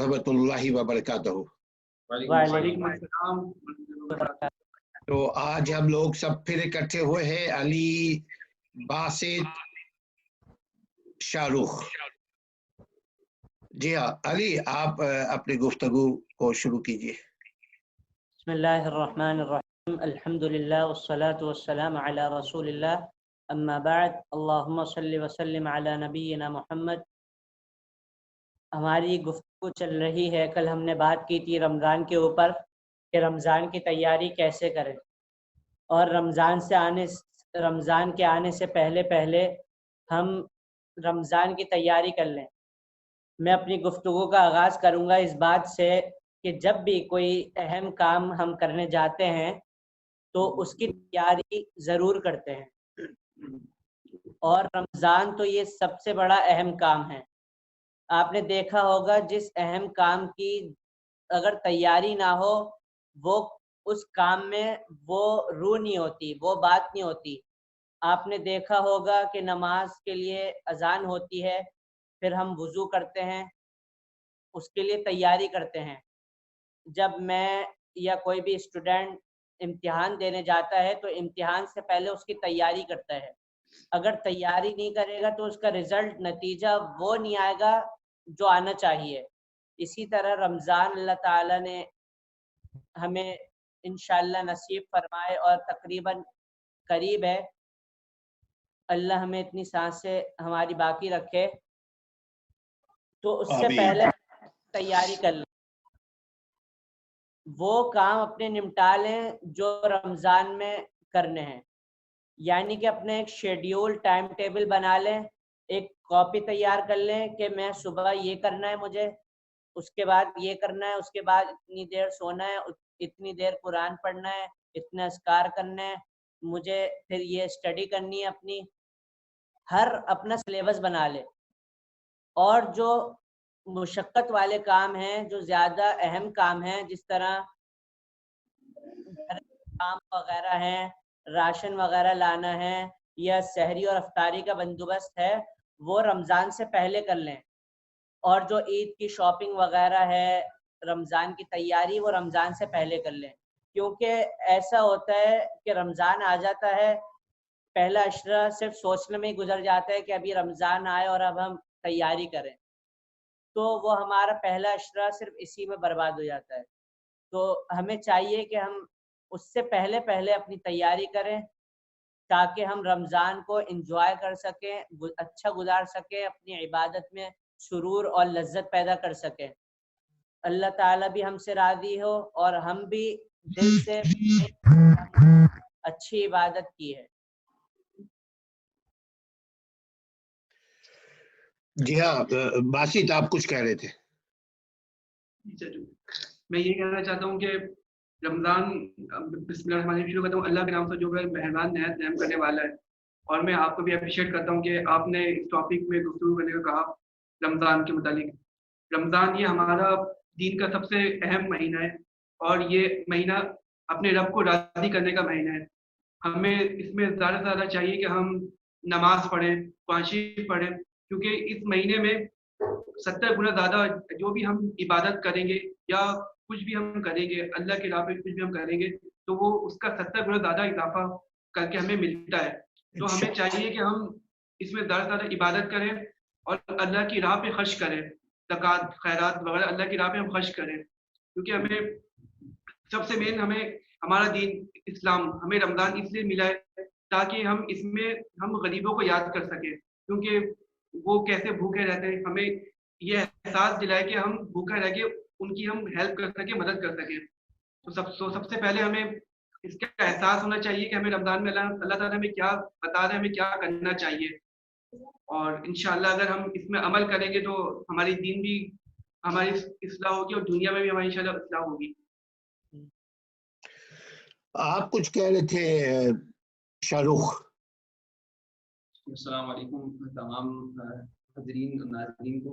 रहमतुल्लाहि व बरकातहू। वालेकुम अस्सलाम। तो आज हम लोग सब फिर इकट्ठे हुए हैं, अली, बासित, शाहरुख। जी हाँ अली, आप अपनी गुफ्तगू को शुरू कीजिए। बिस्मिल्लाहिर्रहमानिर्रहीम, अल्हम्दुलिल्लाह वस्सलातु वस्सलामु अला रसूलिल्लाह, अम्मा बाद, अल्लाहुम्मा सल्लि व सल्लिम अला नबिय्यिना मुहम्मद। हमारी गुफ्तगू चल रही है, कल हमने बात की थी रमज़ान के ऊपर कि रमज़ान की तैयारी कैसे करें, और रमज़ान के आने से पहले पहले हम रमज़ान की तैयारी कर लें। मैं अपनी गुफ्तगू का आगाज़ करूँगा इस बात से कि जब भी कोई अहम काम हम करने जाते हैं तो उसकी तैयारी ज़रूर करते हैं, और रमज़ान तो ये सबसे बड़ा अहम काम है। आपने देखा होगा जिस अहम काम की अगर तैयारी ना हो, वो उस काम में वो रूह नहीं होती, वो बात नहीं होती। आपने देखा होगा कि नमाज के लिए अजान होती है, फिर हम वज़ू करते हैं, उसके लिए तैयारी करते हैं। जब मैं या कोई भी स्टूडेंट इम्तिहान देने जाता है तो इम्तिहान से पहले उसकी तैयारी करता है। अगर तैयारी नहीं करेगा तो उसका रिज़ल्ट, नतीजा वो नहीं आएगा जो आना चाहिए। इसी तरह रमज़ान अल्लाह ताला ने हमें इंशाअल्लाह नसीब फरमाए और तकरीबन करीब है, अल्लाह हमें इतनी सांसें हमारी बाकी रखे, तो उससे पहले तैयारी कर लें, वो काम अपने निपटा लें जो रमज़ान में करने हैं। यानी कि अपने एक शेड्यूल, टाइम टेबल बना लें, एक कॉपी तैयार कर लें कि मैं सुबह ये करना है मुझे, उसके बाद ये करना है, उसके बाद इतनी देर सोना है, इतनी देर कुरान पढ़ना है, इतने अस्कार करने हैं मुझे, फिर ये स्टडी करनी है अपनी। हर अपना सिलेबस बना ले, और जो मुशक्क़त वाले काम हैं, जो ज़्यादा अहम काम हैं, जिस तरह काम वगैरह हैं, राशन वगैरह लाना है या सहरी और अफ्तारी का बंदोबस्त है, वो रमज़ान से पहले कर लें। और जो ईद की शॉपिंग वगैरह है, रमज़ान की तैयारी, वो रमज़ान से पहले कर लें। क्योंकि ऐसा होता है कि रमज़ान आ जाता है, पहला अशरा सिर्फ सोचने में ही गुजर जाता है कि अभी रमज़ान आए और अब हम तैयारी करें, तो वो हमारा पहला अशरा सिर्फ इसी में बर्बाद हो जाता है। तो हमें चाहिए कि हम उससे पहले पहले अपनी तैयारी करें, ताकि हम रमज़ान को एंजॉय कर सकें, अच्छा गुजार सकें, अपनी इबादत में सुरूर और लज्जत पैदा कर सकें। अल्लाह ताला भी हमसे राज़ी हो और हम भी दिल से अच्छी इबादत की है। जी हाँ बासित, आप कुछ कह रहे थे। मैं ये कहना चाहता हूँ कि रमज़ान, बिस्मिल्लाह शुरू करता हूँ अल्लाह के नाम से जो है मेहरबान नहायत रहम करने वाला है। और मैं आपको भी अप्रिशिएट करता हूँ कि आपने इस टॉपिक में गुफ्तगू करने का कहा रमज़ान के मुतालिक। रमज़ान ये हमारा दीन का सबसे अहम महीना है, और ये महीना अपने रब को राज़ी करने का महीना है। हमें इसमें ज़्यादा से ज़्यादा चाहिए कि हम नमाज पढ़ें, पांची पढ़ें, क्योंकि इस महीने में 70 गुना ज़्यादा जो भी हम इबादत करेंगे या कुछ भी हम करेंगे, अल्लाह के राह पे कुछ भी हम करेंगे, तो वो उसका 70 गुना ज़्यादा इजाफा करके हमें मिलता है। तो हमें चाहिए कि हम इसमें ज़्यादा से ज़्यादा इबादत करें और अल्लाह की राह पे खर्च करें, ज़कात, खैरात वगैरह अल्लाह की राह पे हम खर्च करें, क्योंकि हमें सबसे मेन हमें हमारा दीन इस्लाम हमें रमज़ान इसलिए मिला है ताकि हम इसमें हम गरीबों को याद कर सकें, क्योंकि वो कैसे भूखे रहते हैं, हमें ये एहसास दिलाए कि हम भूखे रह के उनकी हम हेल्प कर सकें, मदद कर सकें। तो सबसे पहले हमें इसका एहसास होना चाहिए कि हमें रमज़ान में अल्लाह ताला हमें क्या बता रहे हैं, हमें क्या करना चाहिए, और इंशाअल्लाह अगर हम इसमें अमल करेंगे तो हमारी दीन भी हमारी इस्लाह होगी और दुनिया में भी हमारी इंशाअल्लाह इस्लाह होगी। आप कुछ कह रहे थे शाहरुख। अस्सलाम वालेकुम तमाम हज़रीन नाज़रीन को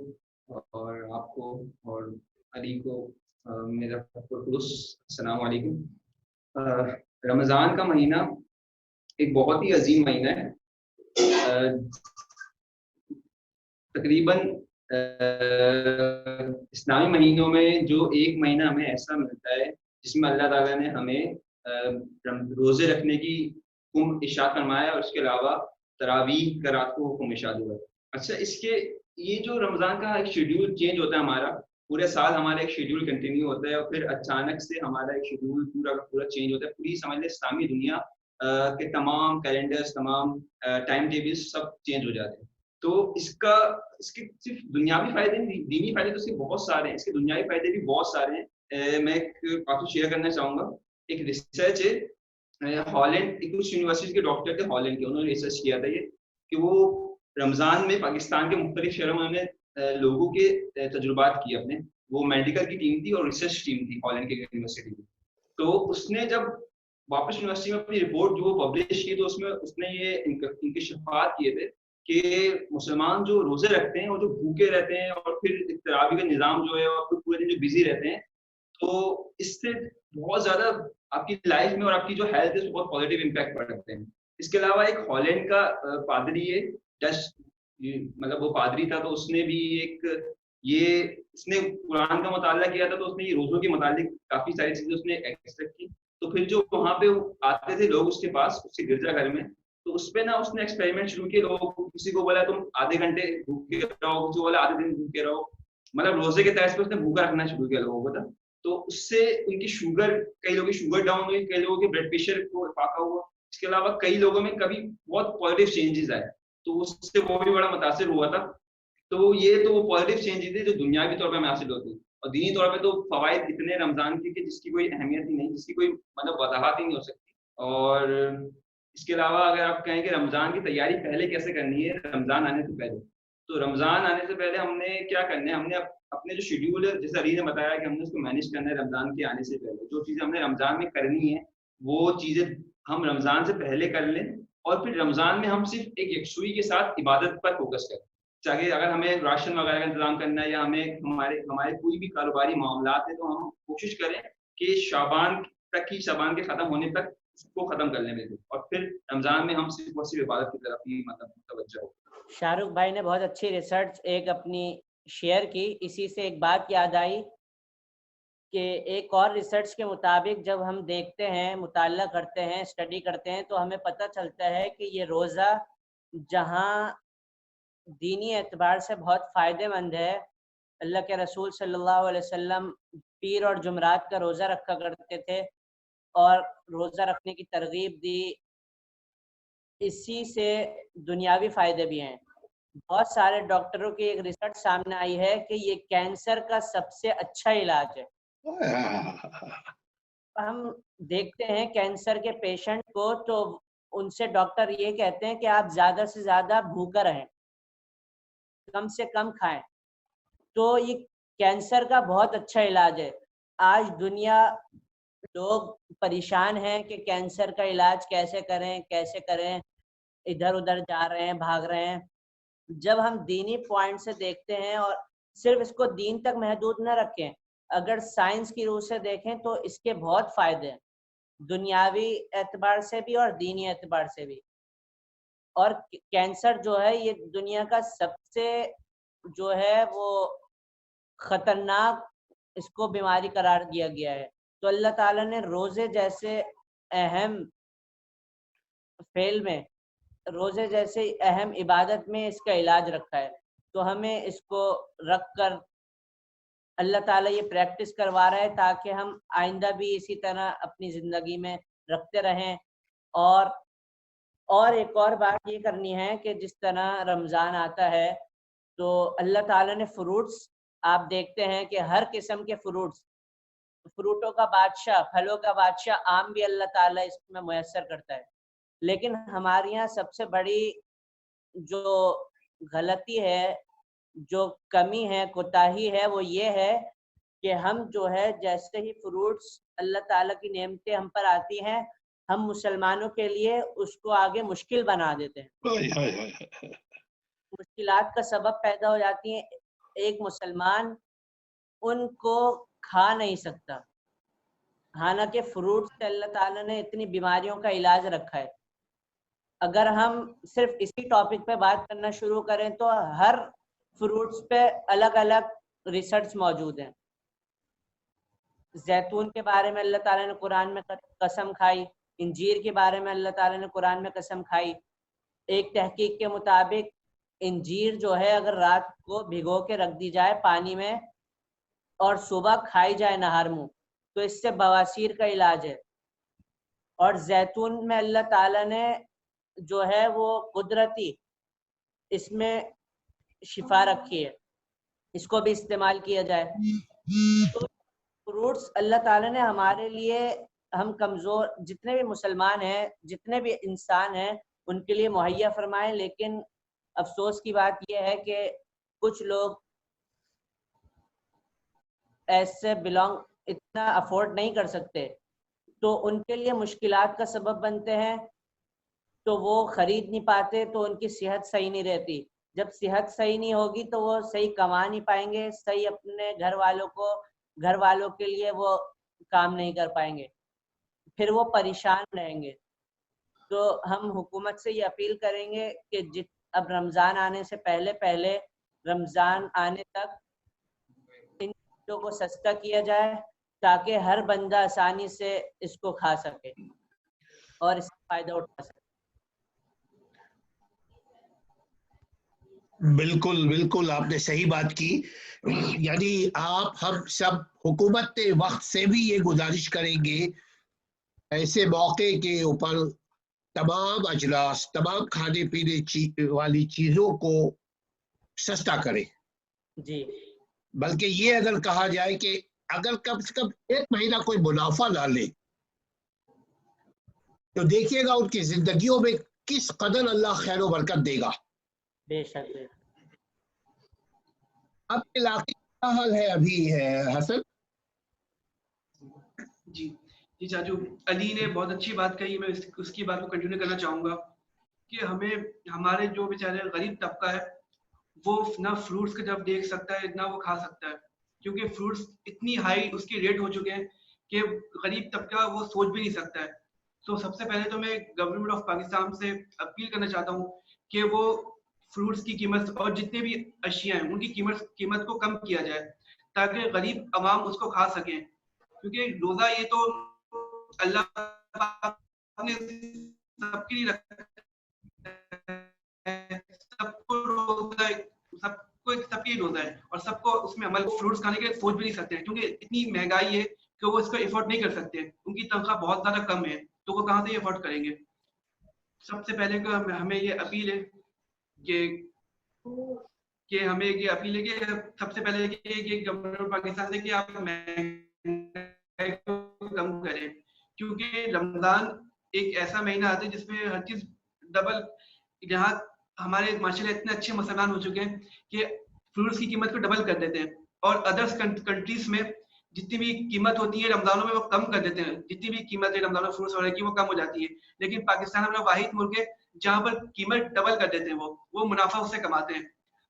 और आपको और अली को मेरा पुरखुलूस अस्सलाम वालेकुम। रमज़ान का महीना एक बहुत ही अजीम महीना है। तकरीबन इस्लामी महीनों में जो एक महीना हमें ऐसा मिलता है जिसमें अल्लाह ताला ने हमें रोजे रखने की हुक्म इरशाद फरमाया और उसके अलावा तरावीह का रात को हुक्म इरशाद हुआ। अच्छा, इसके ये जो रमज़ान का एक शेड्यूल चेंज होता है हमारा, पूरे साल हमारा एक शेड्यूल कंटिन्यू होता है और फिर अचानक से हमारा एक शेड्यूल पूरा का पूरा चेंज होता है। पूरी समझ लें इस्लामी दुनिया के तमाम कैलेंडर्स, तमाम टाइम टेबल्स सब चेंज हो जाते हैं। तो इसके सिर्फ दुनियावी फायदे नहीं, दीनी फायदे तो इसके बहुत सारे हैं, इसके दुनियावी फायदे भी बहुत सारे हैं। मैं एक आपको शेयर करना चाहूँगा। एक रिसर्च है हॉलैंड, कुछ यूनिवर्सिटी के डॉक्टर थे हॉलैंड के, उन्होंने रिसर्च किया था ये कि वो रमज़ान में पाकिस्तान के मुख्तलिफ शहरों में उन्होंने लोगों के तजुर्बात किए अपने। वो मेडिकल की टीम थी और रिसर्च टीम थी हॉलैंड की यूनिवर्सिटी की। तो उसने जब वापस यूनिवर्सिटी में अपनी रिपोर्ट जो वो पब्लिश की तो उसमें उसने ये इंकशाफात किए थे कि मुसलमान जो रोजे रखते हैं और जो भूखे रहते हैं और फिर तरावी का निज़ाम जो है और फिर पूरे दिन जो बिजी रहते हैं, तो इससे बहुत ज़्यादा आपकी लाइफ में और आपकी जो हेल्थ है उसमें बहुत पॉजिटिव इम्पैक्ट पड़ते हैं। इसके अलावा एक हॉलैंड का पादरी है, डच, मतलब वो पादरी था, तो उसने भी उसने कुरान का मुताला किया था, तो उसने ये रोज़ों के मुतालिक काफ़ी सारी चीज़ें उसने एक्सट्रैक्ट की। तो फिर जो वहाँ पे आते थे लोग उसके पास, उसके गिरजाघर में, तो उस पे ना उसने एक्सपेरिमेंट शुरू किए। लोग, किसी को बोला तुम आधे घंटे भूखे रहो, किसी को बोला आधे दिन भूखे रहो, मतलब रोजे के तहत पे उसने भूखा रखना शुरू किया लोगों को था। तो उससे उनकी शुगर, कई लोगों की शुगर डाउन हुई, कई लोगों के ब्लड प्रेशर को इफाका हुआ। इसके अलावा कई लोगों में कभी बहुत पॉजिटिव चेंजेस आए, तो उससे वो भी बड़ा मुतासिर हुआ था। तो ये तो वो पॉजिटिव चेंजेस थे जो दुनियावी तौर पर हमें हासिल होती है, और दीनी तौर पे तो फवाइद इतने रमजान के कि जिसकी कोई अहमियत ही नहीं, जिसकी कोई मतलब वजाहत ही नहीं हो सकती। और इसके अलावा अगर आप कहें कि रमजान की तैयारी पहले कैसे करनी है रमजान आने से पहले, तो रमजान आने से पहले हमने क्या करना है, हमने अपने जो शेड्यूल है, जैसे अली ने बताया कि हमने उसको मैनेज करना है रमजान के आने से पहले। जो चीज़ें हमने रमजान में करनी है वो चीज़ें हम रमजान से पहले कर लें, और फिर रमजान में हम सिर्फ एक यकसुई के साथ इबादत पर फोकस करें। चाहे अगर हमें राशन वगैरह का इंतजाम करना है या हमें हमारे कोई भी कारोबारी मामलात है, तो हम कोशिश करें कि शाबान के ख़त्म होने तक उसको ख़त्म कर लें बिल्कुल, और फिर रमज़ान में हम सिर्फ और सिर्फ इबादत की तरफ ही मतलब तवज्जो हो। शाहरुख भाई ने बहुत अच्छी रिसर्च एक अपनी शेयर की। इसी से एक बात याद आई कि एक और रिसर्च के मुताबिक जब हम देखते हैं, मुताला करते हैं, स्टडी करते हैं, तो हमें पता चलता है कि ये रोज़ा जहाँ दीनी एतबार से बहुत फ़ायदेमंद है, अल्लाह के रसूल सल्लल्लाहु अलैहि वसल्लम पीर और जुमरात का रोज़ा रखा करते थे और रोज़ा रखने की तरगीब दी। इसी से दुनियावी फ़ायदे भी हैं। बहुत सारे डॉक्टरों की एक रिसर्च सामने आई है कि ये कैंसर का सबसे अच्छा इलाज है। हम देखते हैं कैंसर के पेशेंट को, तो उनसे डॉक्टर ये कहते हैं कि आप ज़्यादा से ज़्यादा भूखा रहें, कम से कम खाएं। तो ये कैंसर का बहुत अच्छा इलाज है। आज दुनिया, लोग परेशान हैं कि कैंसर का इलाज कैसे करें, इधर उधर जा रहे हैं, भाग रहे हैं। जब हम दीनी पॉइंट से देखते हैं और सिर्फ इसको दीन तक महदूद न रखें, अगर साइंस की रूह से देखें तो इसके बहुत फायदे हैं, दुनियावी एतबार से भी और दीनी एतबार से भी। और कैंसर जो है ये दुनिया का सबसे जो है वो खतरनाक इसको बीमारी करार दिया गया है। तो अल्लाह ताला ने रोजे जैसे अहम फेल में, रोजे जैसे अहम इबादत में इसका इलाज रखा है। तो हमें इसको रख कर अल्लाह ताला ये प्रैक्टिस करवा रहा है ताकि हम आइंदा भी इसी तरह अपनी ज़िंदगी में रखते रहें। और एक और बात ये करनी है कि जिस तरह रमज़ान आता है तो अल्लाह ताला ने फ्रूट्स, आप देखते हैं कि हर किस्म के फ्रूटों का बादशाह, फलों का बादशाह आम भी अल्लाह ताला इसमें मुयस्सर करता है। लेकिन हमारे यहाँ सबसे बड़ी जो गलती है, जो कमी है, कोताही है, वो ये है कि हम जो है जैसे ही फ्रूट्स, अल्लाह ताला की नेमतें हम पर आती हैं, हम मुसलमानों के लिए उसको आगे मुश्किल बना देते हैं। मुश्किलात का सबब पैदा हो जाती है। एक मुसलमान उनको खा नहीं सकता, हालांकि फ्रूट से अल्लाह ताला ने इतनी बीमारियों का इलाज रखा है। अगर हम सिर्फ इसी टॉपिक पे बात करना शुरू करें तो हर فروٹس پہ الگ الگ ریسرچ موجود ہیں. زیتون کے بارے میں اللہ تعالیٰ نے قرآن میں قسم کھائی, انجیر کے بارے میں اللہ تعالیٰ نے قرآن میں قسم کھائی. ایک تحقیق کے مطابق انجیر جو ہے اگر رات کو بھگو کے رکھ دی جائے پانی میں اور صبح کھائی جائے نہار منہ تو اس سے بواسیر کا علاج ہے. اور زیتون میں اللہ تعالیٰ نے جو ہے وہ قدرتی اس میں شفا رکھی ہے, اس کو بھی استعمال کیا جائے. تو فروٹس اللہ تعالیٰ نے ہمارے لیے, ہم کمزور جتنے بھی مسلمان ہیں, جتنے بھی انسان ہیں, ان کے لیے مہیا فرمائیں. لیکن افسوس کی بات یہ ہے کہ کچھ لوگ ایسے اتنا افورڈ نہیں کر سکتے, تو ان کے لیے مشکلات کا سبب بنتے ہیں, تو وہ خرید نہیں پاتے, تو ان کی صحت صحیح نہیں رہتی. جب صحت صحیح نہیں ہوگی تو وہ صحیح کما نہیں پائیں گے, صحیح اپنے گھر والوں کے لیے وہ کام نہیں کر پائیں گے, پھر وہ پریشان رہیں گے. تو ہم حکومت سے یہ اپیل کریں گے کہ اب رمضان آنے سے پہلے رمضان آنے تک ان چیزوں کو سستا کیا جائے تاکہ ہر بندہ آسانی سے اس کو کھا سکے اور اس کا فائدہ اٹھا سکے. بالکل بالکل آپ نے صحیح بات کی. یعنی آپ ہم سب حکومت وقت سے بھی یہ گزارش کریں گے ایسے موقع کے اوپر تمام اجلاس, تمام کھانے پینے والی چیزوں کو سستا کریں. جی, بلکہ یہ اگر کہا جائے کہ اگر کم سے کم ایک مہینہ کوئی منافع نہ لے تو دیکھیے گا ان کی زندگیوں میں کس قدر اللہ خیر و برکت دے گا. بے شک. اب علاقے کا حال ہے ابھی حسن؟ جی چاچو, علی نے بہت اچھی بات کہی, میں اس کی بات کو کنٹینیو کرنا چاہوں گا کہ ہمارے جو بیچارے غریب طبقہ ہے وہ نہ فروٹس کا جب دیکھ سکتا ہے نہ وہ کھا سکتا ہے, کیونکہ فروٹس اتنی ہائی اس کے ریٹ ہو چکے ہیں کہ غریب طبقہ وہ سوچ بھی نہیں سکتا ہے. تو سب سے پہلے تو میں گورنمنٹ آف پاکستان سے اپیل کرنا چاہتا ہوں کہ وہ فروٹس کی قیمت اور جتنے بھی اشیاء ہیں ان کی قیمت کو کم کیا جائے تاکہ غریب عوام اس کو کھا سکیں. کیونکہ روزہ یہ تو اللہ نے سب کے لیے رکھا ہے, سب کو روزہ سب کی روزہ ہے اور سب کو اس میں عمل کو فروٹس کھانے کے سوچ بھی نہیں سکتے کیونکہ اتنی مہنگائی ہے کہ وہ اس کو افورڈ نہیں کر سکتے, ان کی تنخواہ بہت زیادہ کم ہے تو وہ کہاں سے افورڈ کریں گے. سب سے پہلے ہمیں یہ اپیل ہے کہ ہمیں یہ اپیل ہے کہ سب سے پہلے کہ گورنمنٹ پاکستان سے کہ آپ مہنگائی کو کم کریں, کیونکہ رمضان ایک ایسا مہینہ آتا ہے جس میں ہر چیز ڈبل. جہاں ہمارے ماشاءاللہ اتنے اچھے مسلمان ہو چکے ہیں کہ فروٹس کی قیمت کو ڈبل کر دیتے ہیں, اور ادرس کنٹریز میں جتنی بھی قیمت ہوتی ہے رمضانوں میں وہ کم کر دیتے ہیں, جتنی بھی قیمت ہے رمضانوں فروٹس وغیرہ کی وہ کم ہو جاتی ہے. لیکن پاکستان ہمارا واحد ملک ہے جہاں پر قیمت ڈبل کر دیتے ہیں, وہ منافع اس سے کماتے ہیں.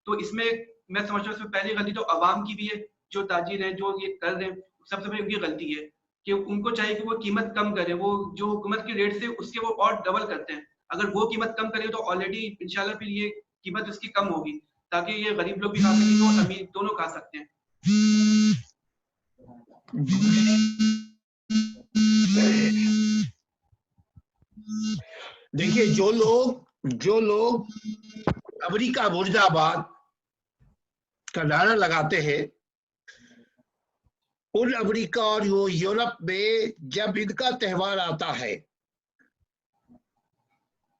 تو اس میں میں سمجھتا ہوں اس میں پہلی غلطی تو عوام کی بھی ہے, جو تاجر ہیں جو یہ کر رہے ہیں سب سے پہلے ان کی غلطی ہے کہ ان کو چاہیے کہ وہ قیمت کم کریں, وہ جو حکومت کے ریٹ سے اس کے وہ اور ڈبل کرتے ہیں. اگر وہ قیمت کم کرے تو آلریڈی انشاءاللہ پھر یہ قیمت اس کی کم ہوگی تاکہ یہ غریب لوگ بھی کھا سکیں اور امیر دونوں کھا سکتے ہیں. دیکھیے جو لوگ امریکہ مرد آباد کا نعرہ لگاتے ہیں, ان امریکہ اور یورپ میں جب ان کا تہوار آتا ہے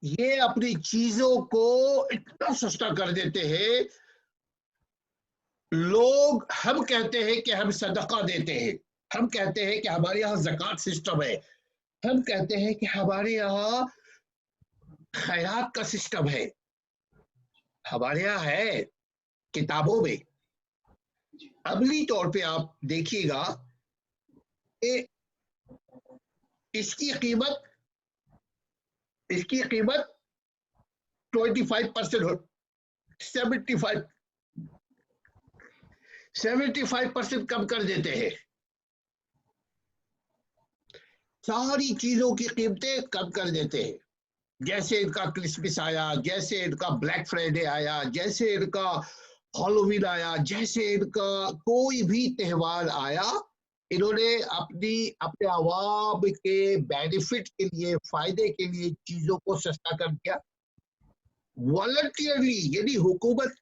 یہ اپنی چیزوں کو اتنا سستا کر دیتے ہیں. لوگ ہم کہتے ہیں کہ ہم صدقہ دیتے ہیں, ہم کہتے ہیں کہ ہمارے یہاں زکوٰۃ سسٹم ہے, ہم کہتے ہیں کہ ہمارے یہاں خیرات کا سسٹم ہے, ہمارے یہاں ہے کتابوں میں. عملی طور پہ آپ دیکھیے گا کہ اس کی قیمت 25% 75% کم کر دیتے ہیں. ساری چیزوں کی قیمتیں کم کر دیتے ہیں. جیسے ان کا کرسمس آیا, جیسے ان کا بلیک فرائیڈے آیا, جیسے ان کا हॉलोवीन आया, जैसे इनका कोई भी त्योहार आया, इन्होंने अपने आवाम के बेनिफिट के लिए, फायदे के लिए चीजों को सस्ता कर दिया वॉलंटियरली, यानी हुकूमत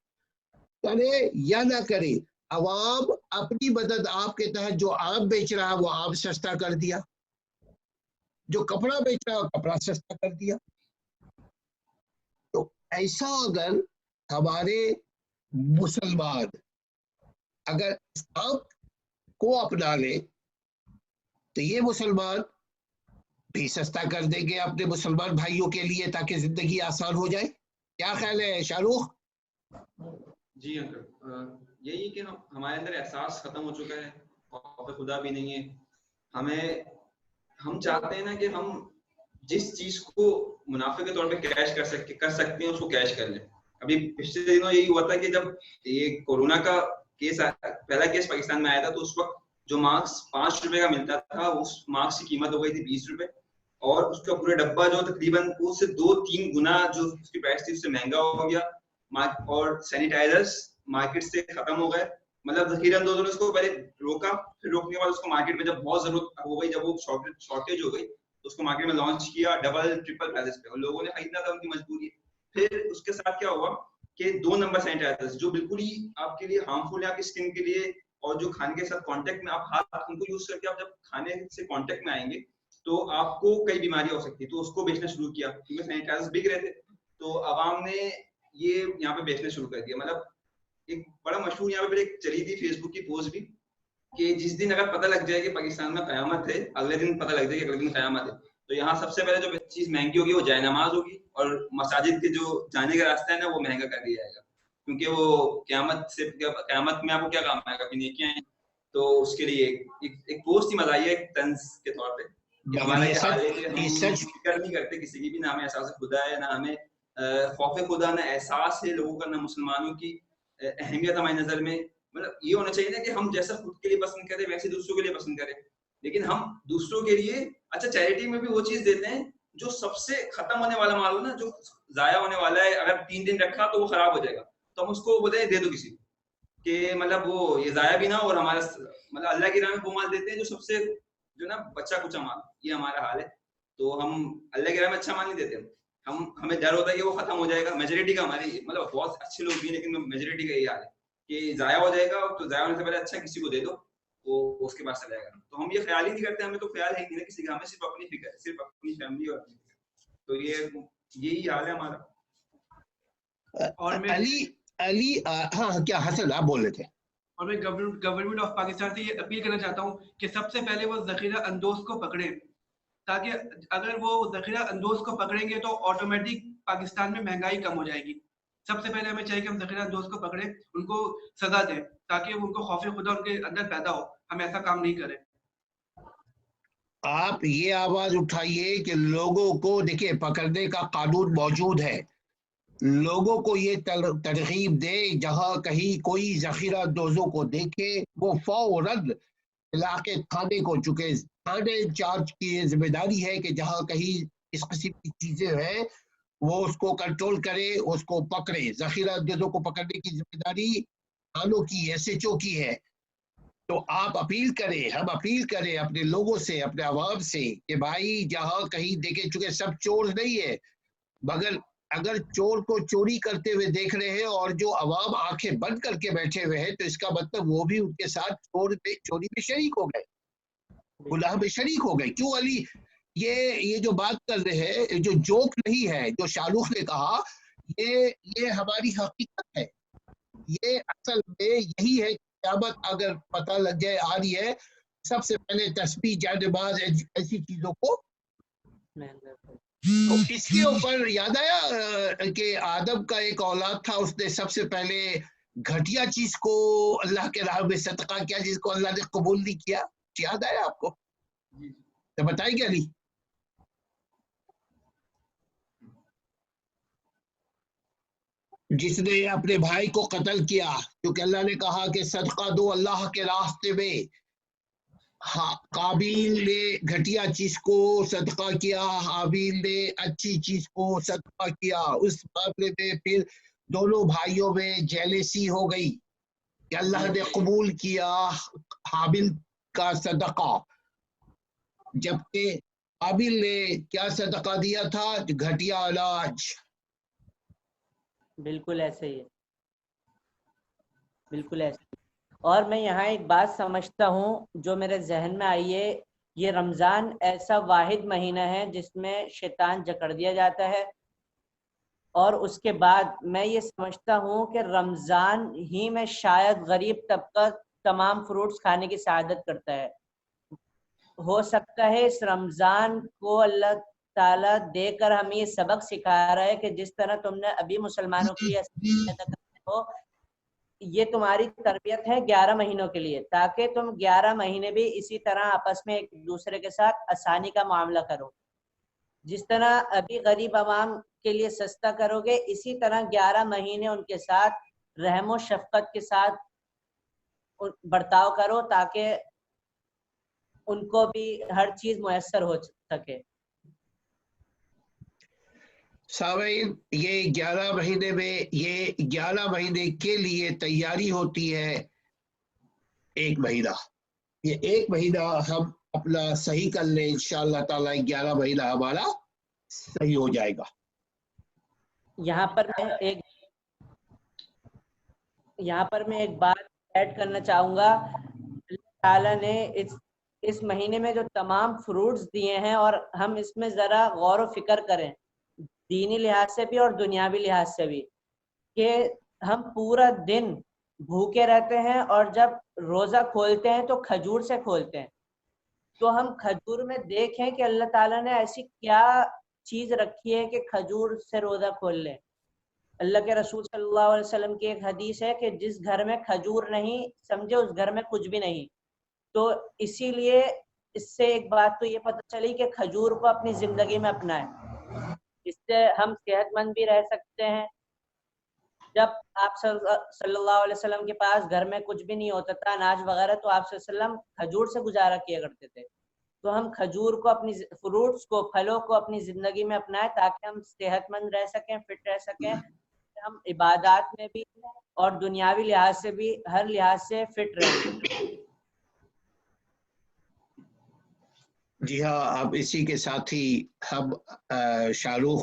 करे या ना करे, अवाम अपनी मदद आपके तहत जो आम बेच रहा है वो आम सस्ता कर दिया, जो कपड़ा बेच रहा है कपड़ा सस्ता कर दिया। तो ऐसा अगर हमारे मुसलमान अगर इस्लाम को अपना ले तो ये मुसलमान भी सस्ता कर देंगे अपने मुसलमान भाइयों के लिए ताकि जिंदगी आसान हो जाए। क्या ख्याल है शाहरुख? जी अंकल, यही कि हमारे अंदर एहसास खत्म हो चुका है, खौफ खुदा भी नहीं है। हम चाहते हैं ना कि हम जिस चीज को मुनाफे के तौर पे कैश कर सकते हैं उसको कैश कर लें। अभी पिछले दिनों यही हुआ था कि जब ये कोरोना का केस पहला केस पाकिस्तान में आया था तो उस वक्त जो मास्क 5 रुपए का मिलता था उस मास्क की कीमत हो गई थी 20 रुपए, और उसका पूरा डब्बा जो तकरीबन उससे 2-3 गुना जो उसकी प्राइस थी उससे महंगा हो गया, और सैनिटाइजर्स मार्केट से खत्म हो गए। मतलब जखीरा अंदोजों ने उसको पहले रोका, फिर रोकने के बाद उसको मार्केट में जब बहुत जरूरत हो गई, जब वो शॉर्टेज हो गई तो उसको मार्केट में लॉन्च किया डबल ट्रिपल प्राइसेस पे, और लोगों ने खरीदना था, उनकी मजबूरी। फिर उसके साथ क्या हुआ कि 2 नंबर सैनिटाइजर्स जो बिल्कुल ही आपके लिए हार्मफुल है आपकी स्किन के लिए, और जो खाने के साथ कांटेक्ट में आप हाथ उनको यूज करके आप जब खाने से कांटेक्ट में आएंगे तो आपको कई बीमारियां हो सकती है, तो उसको बेचना शुरू किया क्योंकि सैनिटाइजर्स बिक रहे थे। तो आवाम ने ये यहाँ पे बेचना शुरू कर दिया। मतलब एक बड़ा मशहूर यहाँ पे एक चली थी फेसबुक की पोस्ट भी कि जिस दिन अगर पता लग जाए कि पाकिस्तान में कयामत है, अगले दिन पता लग जाए कि अगले दिन कयामत है, तो यहाँ सबसे पहले जो चीज महंगी होगी वो जायनमाज होगी, और मसाजिद के जो जाने का रास्ता है ना वो महंगा कर दिया जाएगा, क्योंकि वो कयामत में आपको क्या काम आएगा, अपनी नेकियां हैं। तो उसके लिए एक पोस्ट ही मजाइया एक तंज के तौर पे कि हमारा ये हाल है कि हम फिक्र नहीं करते किसी की भी, ना हमें एहसास खुदा है, ना हमें खौफ खुदा, ना एहसास है लोगों का, ना मुसलमानों की अहमियत हमारी नजर में। मतलब ये होना चाहिए ना कि हम जैसा खुद के लिए पसंद करें वैसे दूसरों के लिए पसंद करें, लेकिन हम दूसरों के लिए अच्छा चैरिटी में भी वो चीज देते हैं जो सबसे खत्म होने वाला माल हो ना, जो जाया होने वाला है, अगर 3 दिन रखा तो वो खराब हो जाएगा, तो हम उसको बोलते हैं दे दो किसी को, कि मतलब वो ये जाया भी ना, और हमारा मतलब अल्लाह की राह में वो माल देते हैं जो सबसे जो ना बच्चा कुचा माल। ये हमारा हाल है। तो हम अल्लाह की राह में अच्छा माल नहीं देते, हमें डर होता है कि वो खत्म हो जाएगा। मेजोरिटी का हमारी मतलब बहुत अच्छे लोग भी, लेकिन मेजोरिटी का यही हाल है कि जाया हो जाएगा, तो जाया होने से पहले अच्छा किसी को दे दो, वो उसके पास चला जाएगा। तो हम ये ख्याल ही नहीं करते, हमें तो ख्याल है ही नहीं किसी का, हमें सिर्फ अपनी फिक्र, सिर्फ अपनी फैमिली और अपनी फिक्र। तो यही हाल है हमारा। और मैं अली हाँ क्या हसन आप बोल रहे थे? और मैं गवर्नमेंट ऑफ पाकिस्तान से ये अपील करना चाहता हूँ कि सबसे पहले वो जखीरा अंदोज को पकड़े, ताकि अगर वो जखीरा अंदोज को पकड़ेंगे तो ऑटोमेटिक पाकिस्तान में महंगाई कम हो जाएगी। सबसे पहले हमें चाहिए कि हम जखीरा अंदोज को पकड़े, उनको सजा दें, ताकि उनको खौफ खुदा उनके अंदर पैदा हो, हम ऐसा काम नहीं करें। आप ये आवाज उठाइए कि लोगों को देखिए पकड़ने का कानून मौजूद है, लोगों को ये तरगीब दे, जहां कहीं कोई जखीरा अंदोजों को देखे वो फौरन इलाके थाने को, चुके थाने इंचार्ज की जिम्मेदारी है कि जहां कहीं इस किस्म की चीजें हैं वो उसको कंट्रोल करे, उसको पकड़े। जखीरा अंदोजों को पकड़ने की जिम्मेदारी थानों की, SHO की है। तो आप अपील करें, हम अपील करें अपने लोगों से, अपने आवाम से कि भाई जहां कहीं देखे, चुके सब चोर नहीं है, मगर अगर चोर को चोरी करते हुए देख रहे हैं और जो अवाम आंखें बंद करके बैठे हुए हैं, तो इसका मतलब वो भी उनके साथ चोरी में शरीक हो गए, गुनाह में शरीक हो गए। क्यों अली? ये जो बात कर रहे हैं, जो जोक नहीं है, जो शाहरुख ने कहा, ये हमारी हकीकत है। ये असल में यही है, क़यामत अगर पता लग जाए आ रही है, सबसे पहले तस्बीह, जानेबाज, ऐसी चीजों को। तो इसके ऊपर याद आया कि आदम का एक औलाद था, उसने सबसे पहले घटिया चीज को अल्लाह के राह में सदका किया, जिसको अल्लाह ने कबूल नहीं किया। याद आया आपको? तो बताइए अली। जिसने अपने भाई को कत्ल किया, क्योंकि अल्लाह ने कहा कि सदका दो अल्लाह के रास्ते में। हाँ, काबिल ने घटिया चीज को सदका किया, हाबिल ने अच्छी चीज को सदका किया। उस मामले में फिर दोनों भाइयों में जेलेसी हो गई कि अल्लाह ने कबूल किया हाबिल का सदका, जबकि हाबिल ने क्या सदका दिया था? घटिया अनाज। बिल्कुल ऐसे ही है, बिल्कुल ऐसे। और मैं यहाँ एक बात समझता हूँ जो मेरे जहन में आई है, ये रमज़ान ऐसा वाहिद महीना है जिसमें शैतान जकड़ दिया जाता है, और उसके बाद मैं ये समझता हूँ कि रमज़ान ही में शायद गरीब तबका तमाम फ्रूट्स खाने की सआदत करता है। हो सकता है इस रमज़ान को अल्लाह ताला देकर हमें ये सबक सिखा रहा है कि जिस तरह तुमने अभी मुसलमानों के लिए अदा करते हो, ये तुम्हारी तरबियत है 11 महीनों के लिए, ताकि तुम 11 महीने भी इसी तरह आपस में एक दूसरे के साथ आसानी का मामला करो। जिस तरह अभी गरीब आवाम के लिए सस्ता करोगे, इसी तरह 11 महीने उनके साथ रहम व शफकत के साथ बर्ताव करो, ताकि उनको भी हर चीज मुयस्सर हो सके। सामीन, ये 11 महीने में, ये 11 महीने के लिए तैयारी होती है 1 महीना। ये 1 महीना हम अपना सही कर ले, इंशाअल्लाह ताला 11 महीना हमारा सही हो जाएगा। यहाँ पर मैं एक बात ऐड करना चाहूँगा। अल्लाह ताला ने इस महीने में जो तमाम फ्रूट्स दिए हैं, और हम इसमें ज़रा गौर व फिक्र करें दीनी लिहाज से भी और दुनियावी लिहाज से भी, कि हम पूरा दिन भूखे रहते हैं और जब रोज़ा खोलते हैं तो खजूर से खोलते हैं। तो हम खजूर में देखें कि अल्लाह ताला ने ऐसी क्या चीज़ रखी है कि खजूर से रोज़ा खोल लें। अल्लाह के रसूल सल्लल्लाहु अलैहि वसल्लम की एक हदीस है कि जिस घर में खजूर नहीं, समझे उस घर में कुछ भी नहीं। तो इसीलिए इससे एक बात तो ये पता चली कि खजूर को अपनी ज़िंदगी में अपनाएं, इससे हम सेहतमंद भी रह सकते हैं। जब आप सल्लल्लाहु अलैहि वसल्लम के पास घर में कुछ भी नहीं होता था, अनाज वगैरह, तो आप सल्लल्लाहु अलैहि वसल्लम खजूर से गुजारा किया करते थे। तो हम खजूर को, अपनी फ्रूट्स को, फलों को अपनी ज़िंदगी में अपनाएं, ताकि हम सेहतमंद रह सकें, फिट रह सकें, हम इबादत में भी और दुनियावी लिहाज से भी, हर लिहाज से फिट रहें। जी हाँ, अब इसी के साथ ही हम शाहरुख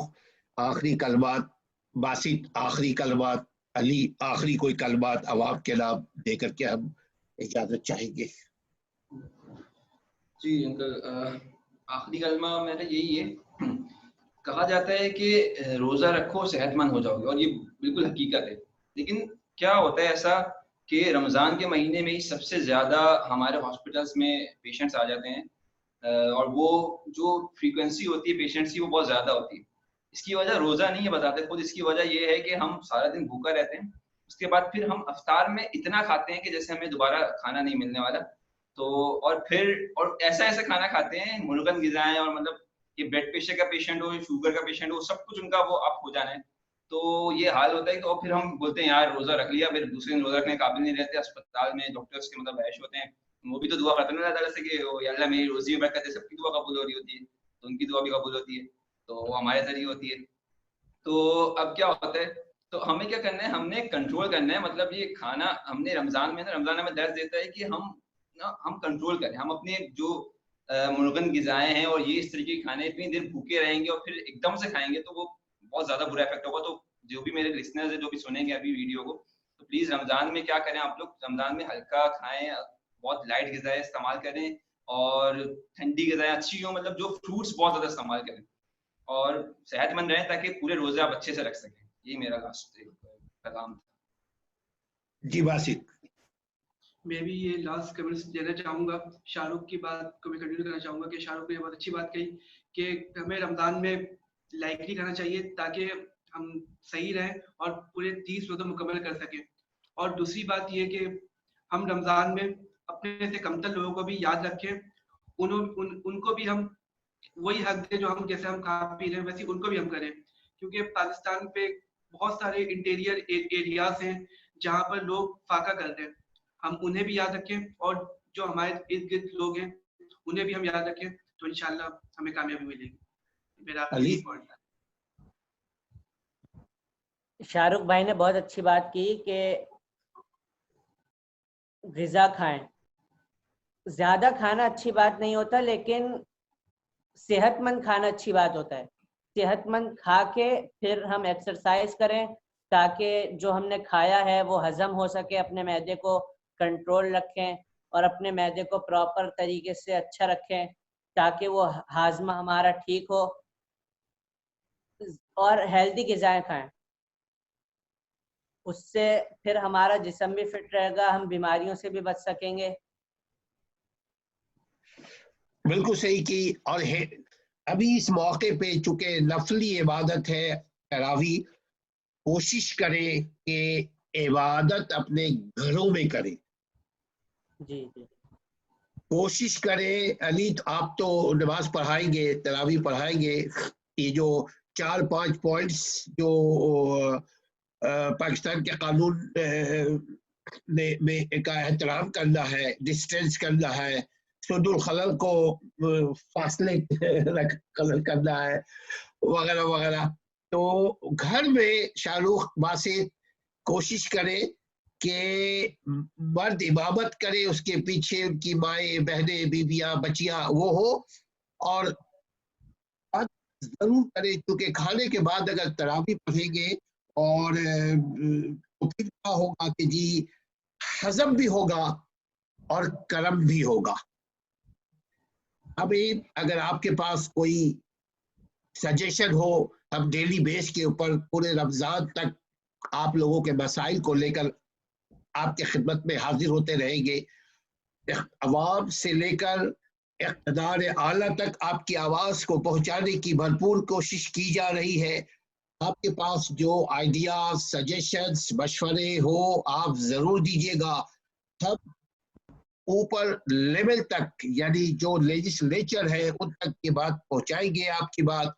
आखिरी कलमात, बासित आखिरी कलमात, अली आखिरी कोई कलमात अवाब के नाम देकर के हम इजाजत चाहेंगे। जी अंकल, आखिरी कलमा मेरा यही है। कहा जाता है कि रोजा रखो सेहतमंद हो जाओगे, और ये बिल्कुल हकीकत है। लेकिन क्या होता है ऐसा कि रमज़ान के महीने में ही सबसे ज़्यादा हमारे हॉस्पिटल्स में पेशेंट्स आ जाते हैं, और वो जो फ्रीक्वेंसी होती है पेशेंट्स की वो बहुत ज़्यादा होती है। इसकी वजह रोज़ा नहीं है बताते खुद, इसकी वजह ये है कि हम सारा दिन भूखा रहते हैं। उसके बाद फिर हम अफ्तार में इतना खाते हैं कि जैसे हमें दोबारा खाना नहीं मिलने वाला। तो और ऐसा खाना खाते हैं, मुर्गन ग़िज़ाएँ, और मतलब ये ब्लड प्रेशर का पेशेंट हो, शुगर का पेशेंट हो, सब कुछ उनका वो अप हो जाना है। तो ये हाल होता है। तो फिर हम बोलते हैं यार रोज़ा रख लिया, फिर दूसरे दिन रोज़ा रखने के काबिल नहीं रहते। अस्पताल में डॉक्टर्स के मतलब ऐश होते हैं, वो भी तो दुआ करते हैं ना अल्लाह ताला से कि ओ या अल्लाह मेरी रोज़ी में बरकत दे। सबकी दुआ कबूल हो रही होती है, तो उनकी दुआ भी कबूल होती है, तो वो हमारे ज़रिए होती है। तो अब क्या होता है, तो हमें क्या करना है, हमने कंट्रोल करना है। मतलब ये खाना हमने रमज़ान हमें दर्द देता है कि हम कंट्रोल करें। हम अपने जो मुर्गन ग़िज़ाएँ हैं और ये इस तरीके के खाने इतनी देर भूखे रहेंगे और फिर एकदम से खाएँगे तो वो बहुत ज़्यादा बुरा इफ़ेक्ट होगा। तो जो भी मेरे लिसनर्स हैं, जो भी सुनेंगे अभी वीडियो को, तो प्लीज़ रमज़ान में क्या करें आप लोग, रमज़ान में हल्का खाएँ, बहुत लाइट ग़िज़ाएँ इस्तेमाल करें, और ठंडी ग़िज़ाएँ अच्छी हों, मतलब जो फ्रूट्स बहुत ज़्यादा इस्तेमाल करें, और सेहतमंद रहें ताकि पूरे रोज़े आप अच्छे से रख सकें। यही मेरा लास्ट पैगाम था। जी बासित। मैं भी ये लास्ट कमेंट्स देना चाहूँगा। शाहरुख की बात को मैं कंटिन्यू करना चाहूँगा कि शाहरुख ने बहुत अच्छी बात कही कि हमें रमज़ान में लाइटली खाना चाहिए ताकि हम सही रहें और पूरे 30 रोज़े मुकम्मल कर सकें। और दूसरी बात ये कि हम रमज़ान में अपने से कमतर लोगों को भी याद रखें, उनको भी हम वही हक दें जो हम, जैसे हम खा पी रहे हैं वैसे उनको भी हम करें। क्योंकि पाकिस्तान पे बहुत सारे इंटीरियर एरियाज हैं जहाँ पर लोग फाका करते हैं, हम उन्हें भी याद रखें, और जो हमारे इर्द गिर्द लोग हैं उन्हें भी हम याद रखें, तो इंशाल्लाह हमें कामयाबी मिलेगी। मेरा अली? यही पॉइंट था। شاہ رخ بھائی نے بہت اچھی بات کی کہ غذا کھائیں. زیادہ کھانا اچھی بات نہیں ہوتا، لیکن صحت مند کھانا اچھی بات ہوتا ہے. صحت مند کھا کے پھر ہم ایکسرسائز کریں تاکہ جو ہم نے کھایا ہے وہ ہضم ہو سکے، اپنے معدے کو کنٹرول رکھیں اور اپنے معدے کو پراپر طریقے سے اچھا رکھیں تاکہ وہ ہاضمہ ہمارا ٹھیک ہو، اور ہیلدی غذائیں کھائیں. اس سے پھر ہمارا جسم بھی فٹ رہے گا، ہم بیماریوں سے بھی بچ سکیں گے. بالکل صحیح کی. اور ابھی اس موقع پہ چونکہ نفلی عبادت ہے تراویح، کوشش کرے کہ عبادت اپنے گھروں میں کرے. جی جی کوشش کرے. علی آپ تو نماز پڑھائیں گے، تراویح پڑھائیں گے، یہ جو 4-5 پوائنٹس جو پاکستان کے قانون میں کا احترام کرنا ہے، ڈسٹینس کرنا ہے، سد الخلل کو فاصلے کرنا ہے، وغیرہ وغیرہ. تو گھر میں شاہ رخ باسط کوشش کرے کہ مرد امامت کرے، اس کے پیچھے ان کی مائیں بہنیں بیویاں بچیاں وہ ہو، اور ضرور کرے کیونکہ کھانے کے بعد اگر تراویح پڑھیں گے اور تو پھر کیا ہوگا کہ جی ہضم بھی ہوگا اور کرم بھی ہوگا. ابھی اگر آپ کے پاس کوئی سجیشن ہو، ہم ڈیلی بیس کے اوپر پورے رمضان تک آپ لوگوں کے مسائل کو لے کر آپ کے خدمت میں حاضر ہوتے رہیں گے. عوام سے لے کر اقتدار اعلیٰ تک آپ کی آواز کو پہنچانے کی بھرپور کوشش کی جا رہی ہے. آپ کے پاس جو آئیڈیاز، سجیشنز، مشورے ہو آپ ضرور دیجیے گا. ہم اوپر لیول تک یعنی جو لیجسلیچر ہے ان تک کی بات پہنچائیں گے. آپ کی بات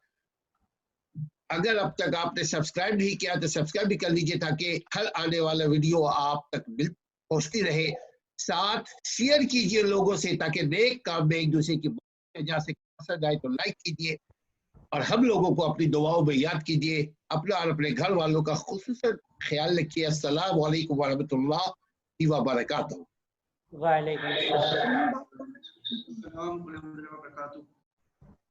اگر اب تک آپ نے سبسکرائب نہیں کیا تو سبسکرائب بھی کر لیجیے تاکہ ہر آنے والا ویڈیو آپ تک پہنچتی رہے. ساتھ شیئر کیجیے لوگوں سے تاکہ نیک کام میں ایک دوسرے کی بات جا سکے. پسند آئے تو لائک کیجیے اور ہم لوگوں کو اپنی دعاؤں میں یاد کیجیے. اپنا اور اپنے گھر والوں کا خصوصاً خیال رکھیے. السلام علیکم ورحمۃ اللہ وبرکاتہ. وعلیکم السلام. السلام ورحمۃ اللہ وبرکاتہ.